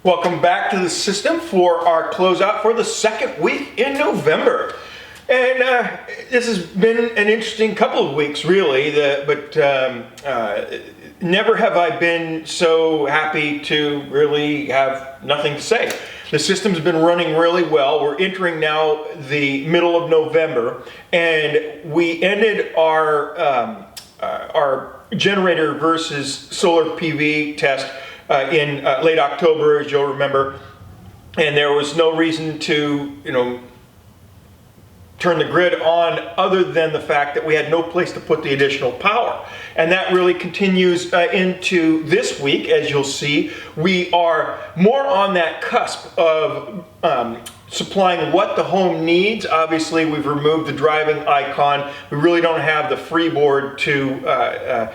Welcome back to the system for our closeout for the second week in November. And this has been an interesting couple of weeks, really, but never have I been so happy to really have nothing to say. The system's been running really well. We're entering now the middle of November, and we ended our generator versus solar PV test in late October, as you'll remember, and there was no reason to, turn the grid on other than the fact that we had no place to put the additional power. And that really continues into this week. As you'll see, we are more on that cusp of supplying what the home needs. Obviously, we've removed the driving icon. We really don't have the freeboard to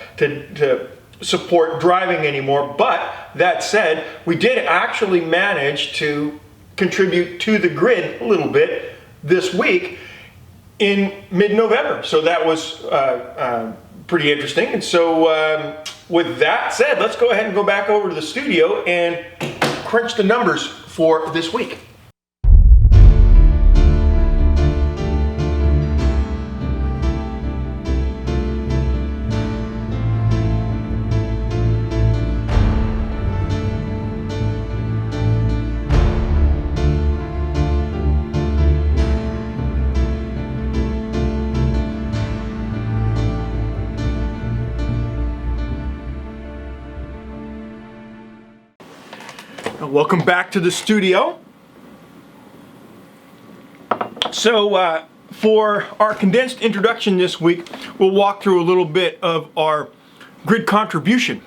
support driving anymore. But that said, we did actually manage to contribute to the grid a little bit this week in mid-November. So that was pretty interesting. And so with that said, let's go ahead and go back over to the studio and crunch the numbers for this week. Welcome back to the studio. So for our condensed introduction this week, we'll walk through a little bit of our grid contribution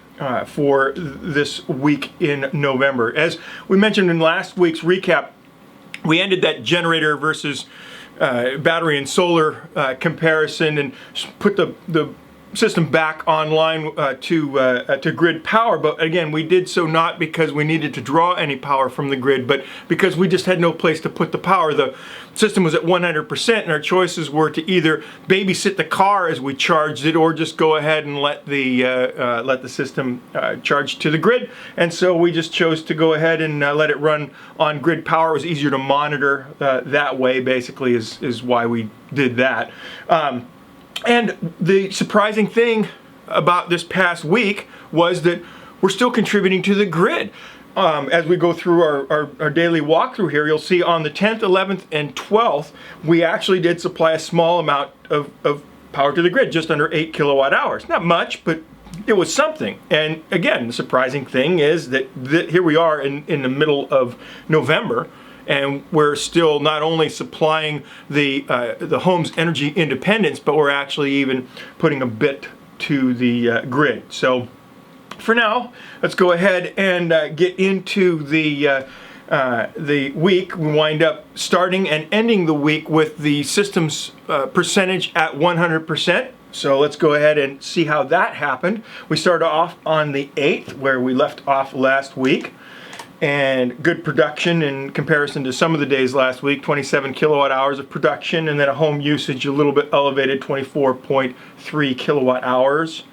for this week in November. As we mentioned in last week's recap, we ended that generator versus battery and solar comparison and put the system back online to grid power. But again, we did so not because we needed to draw any power from the grid, but because we just had no place to put the power. The system was at 100%, and our choices were to either babysit the car as we charged it, or just go ahead and let the system charge to the grid. And so we just chose to go ahead and let it run on grid power. It was easier to monitor that way, basically, is why we did that. And the surprising thing about this past week was that we're still contributing to the grid. As we go through our daily walkthrough here, you'll see on the 10th, 11th, and 12th, we actually did supply a small amount of power to the grid, just under 8 kilowatt hours. Not much, but it was something. And again, the surprising thing is that here we are in the middle of November, and we're still not only supplying the home's energy independence, but we're actually even putting a bit to the grid. So for now, let's go ahead and get into the week. We wind up starting and ending the week with the system's percentage at 100%. So let's go ahead and see how that happened. We started off on the 8th, where we left off last week. And good production in comparison to some of the days last week, 27 kilowatt hours of production, and then a home usage a little bit elevated, 24.3 kilowatt hours.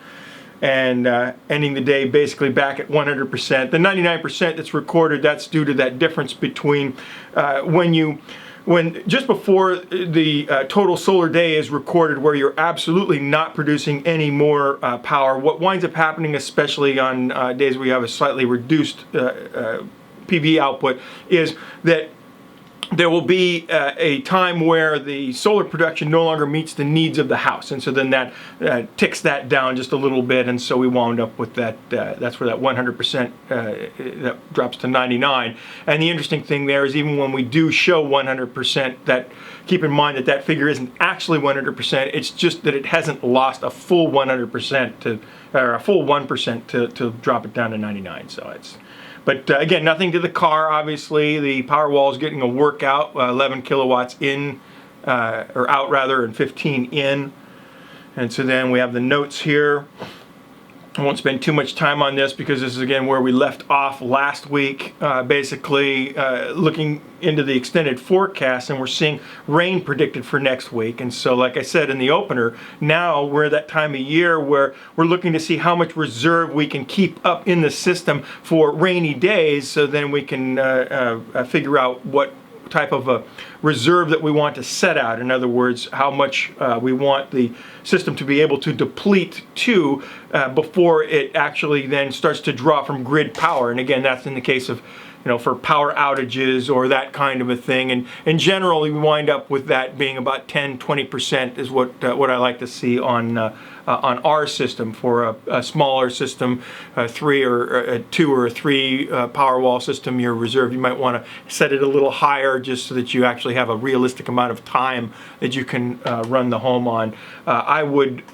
And ending the day basically back at 100%. The 99% that's recorded, that's due to that difference between when just before the total solar day is recorded, where you're absolutely not producing any more power. What winds up happening, especially on days where you have a slightly reduced PV output, is that there will be a time where the solar production no longer meets the needs of the house, and so then that ticks that down just a little bit, and so we wound up with that. That's where that 100% that drops to 99. And the interesting thing there is, even when we do show 100%, that keep in mind that figure isn't actually 100%. It's just that it hasn't lost a full 100% or a full 1% to drop it down to 99. So it's. But again, nothing to the car, obviously. The Powerwall is getting a workout, 11 kilowatts in, or out rather, and 15 in. And so then we have the notes here. I won't spend too much time on this because this is again where we left off last week, basically looking into the extended forecast, and we're seeing rain predicted for next week. And so, like I said in the opener, now we're at that time of year where we're looking to see how much reserve we can keep up in the system for rainy days, so then we can figure out what type of a reserve that we want to set out. In other words, how much we want the system to be able to deplete to before it actually then starts to draw from grid power. And again, that's in the case of, for power outages or that kind of a thing. And generally we wind up with that being about 10-20% is what I like to see on our system. For a smaller system, a 3 or a 2 or a 3 Powerwall system, your reserve, you might want to set it a little higher just so that you actually have a realistic amount of time that you can run the home on. I would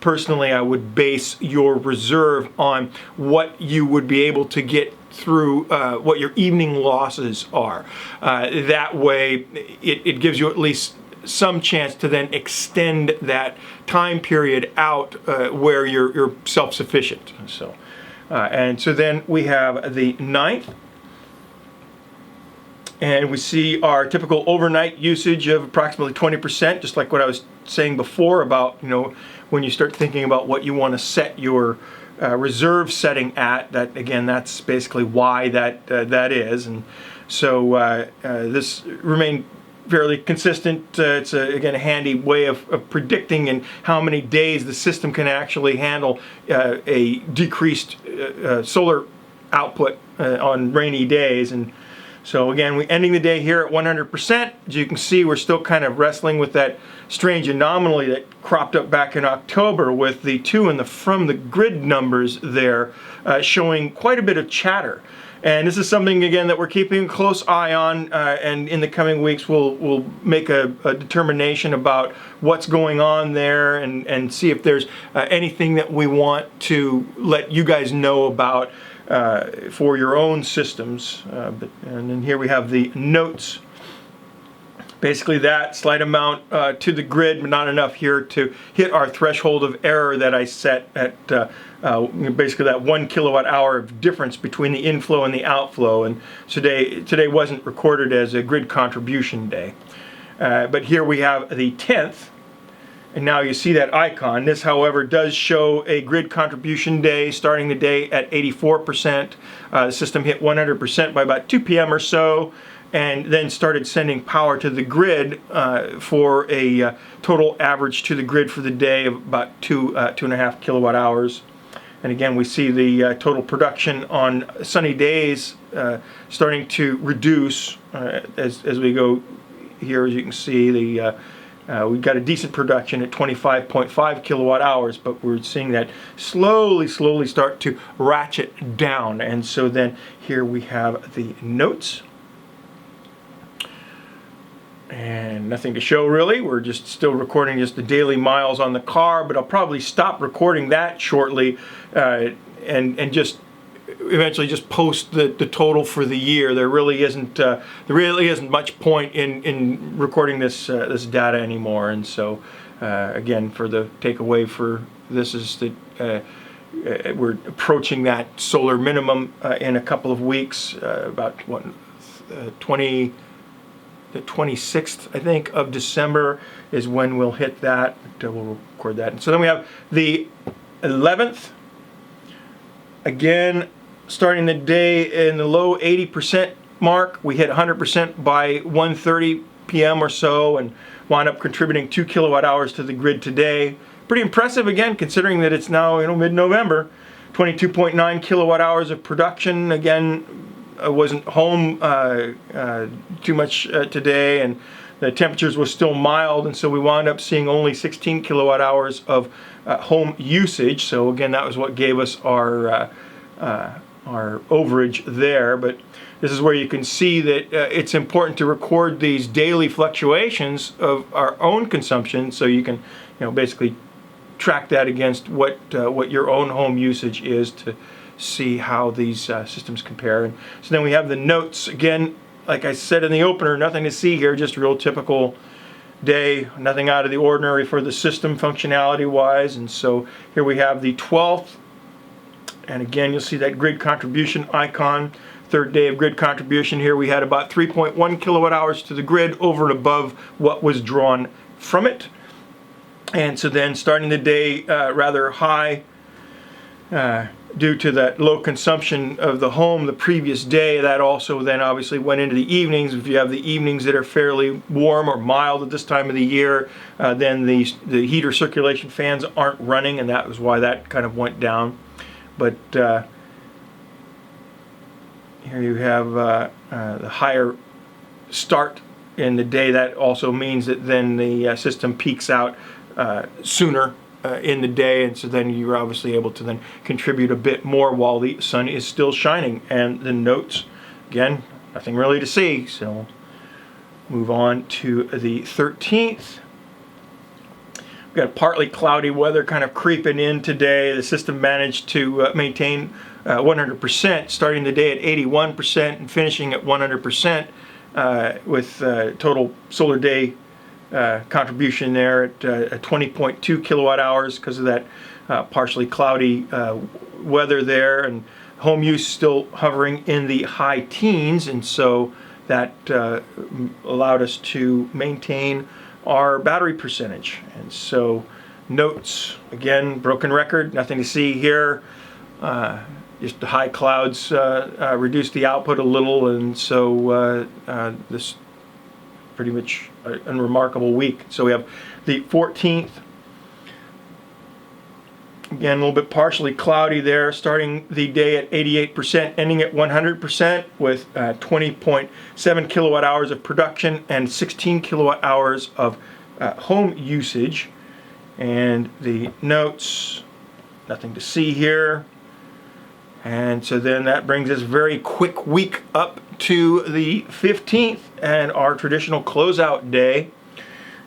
base your reserve on what you would be able to get through what your evening losses are. That way it gives you at least some chance to then extend that time period out where you're self-sufficient. And so then we have the 9th, and we see our typical overnight usage of approximately 20%, just like what I was saying before about, when you start thinking about what you want to set your reserve setting at, that again, that's basically why that is. And so this remained fairly consistent. It's again a handy way of predicting and how many days the system can actually handle a decreased solar output on rainy days. And so again, we're ending the day here at 100%. As you can see, we're still kind of wrestling with that strange anomaly that cropped up back in October with the to and the from the grid numbers there showing quite a bit of chatter. And this is something, again, that we're keeping a close eye on, and in the coming weeks we'll make a determination about what's going on there and see if there's anything that we want to let you guys know about for your own systems. And then here we have the notes. Basically that slight amount to the grid, but not enough here to hit our threshold of error that I set at basically that 1 kilowatt hour of difference between the inflow and the outflow. And today wasn't recorded as a grid contribution day. But here we have the 10th, and now you see that icon. This, however, does show a grid contribution day, starting the day at 84%. The system hit 100% by about 2 p.m. or so, and then started sending power to the grid for a total average to the grid for the day of about 2.5 kilowatt hours. And again, we see the total production on sunny days starting to reduce as we go here. As you can see, we've got a decent production at 25.5 kilowatt hours, but we're seeing that slowly start to ratchet down. And so then here we have the notes. And nothing to show really. We're just still recording just the daily miles on the car, but I'll probably stop recording that shortly and just eventually just post the total for the year. There really isn't much point in recording this data anymore. And so again, for the takeaway for this is that we're approaching that solar minimum in a couple of weeks, about the 26th, I think, of December is when we'll hit that. We'll record that. And so then we have the 11th. Again, starting the day in the low 80% mark. We hit 100% by 1:30 p.m. or so and wound up contributing 2 kilowatt hours to the grid today. Pretty impressive, again, considering that it's now mid-November. 22.9 kilowatt hours of production. Again, I wasn't home too much today, and the temperatures were still mild, and so we wound up seeing only 16 kilowatt hours of home usage. So again, that was what gave us our overage there. But this is where you can see that it's important to record these daily fluctuations of our own consumption, so you can basically track that against what your own home usage is to see how these systems compare. And so then we have the notes. Again, like I said in the opener, nothing to see here, just a real typical day, nothing out of the ordinary for the system functionality wise. And so here we have the 12th, And again, you'll see that grid contribution icon. Third day of grid contribution here. We had about 3.1 kilowatt hours to the grid over and above what was drawn from it. And so then starting the day rather high due to that low consumption of the home the previous day. That also then obviously went into the evenings. If you have the evenings that are fairly warm or mild at this time of the year, then the heater circulation fans aren't running, and that was why that kind of went down. But here you have the higher start in the day. That also means that then the system peaks out sooner in the day, and so then you're obviously able to then contribute a bit more while the sun is still shining. And the notes, again, nothing really to see, so move on to the 13th. We've got partly cloudy weather kind of creeping in today. The system managed to maintain 100%, starting the day at 81% and finishing at 100% with total solar day contribution there at 20.2 kilowatt hours because of that partially cloudy weather there, and home use still hovering in the high teens, and so that allowed us to maintain our battery percentage. And so notes, again, broken record, nothing to see here. Just the high clouds reduced the output a little, and so this pretty much a remarkable week. So we have the 14th. Again, a little bit partially cloudy there, starting the day at 88%, ending at 100% with 20.7 kilowatt hours of production and 16 kilowatt hours of home usage. And the notes, nothing to see here. And so then that brings us very quick week up to the 15th and our traditional closeout day.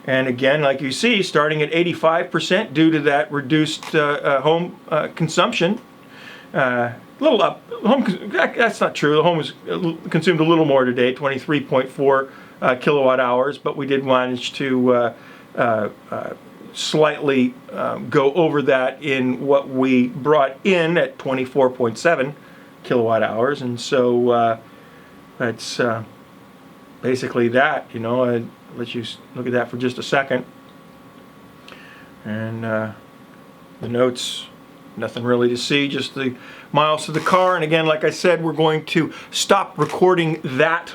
And again, like you see, starting at 85% due to that reduced home consumption. A little up. That's not true. The home was consumed a little more today, 23.4 kilowatt hours, but we did manage to slightly go over that in what we brought in at 24.7 kilowatt hours. And so that's basically that. You know, I'll let you look at that for just a second. And the notes, nothing really to see, just the miles to the car. And again, like I said, we're going to stop recording that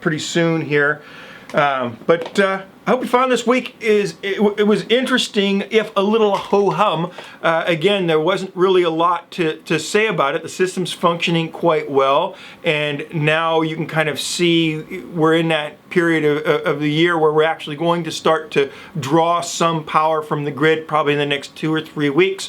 pretty soon here. But I hope you found this week it was interesting, if a little ho-hum. Again, there wasn't really a lot to say about it. The system's functioning quite well, and now you can kind of see we're in that period of the year where we're actually going to start to draw some power from the grid, probably in the next 2 or 3 weeks,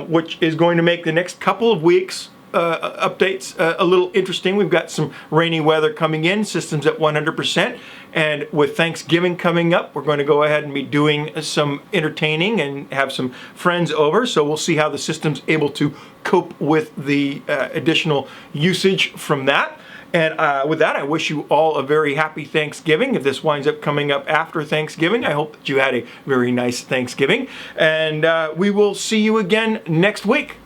which is going to make the next couple of weeks updates a little interesting. We've got some rainy weather coming in, systems at 100%, and with Thanksgiving coming up, we're going to go ahead and be doing some entertaining and have some friends over, so we'll see how the system's able to cope with the additional usage from that. And with that, I wish you all a very happy Thanksgiving. If this winds up coming up after Thanksgiving, I hope that you had a very nice Thanksgiving, and we will see you again next week.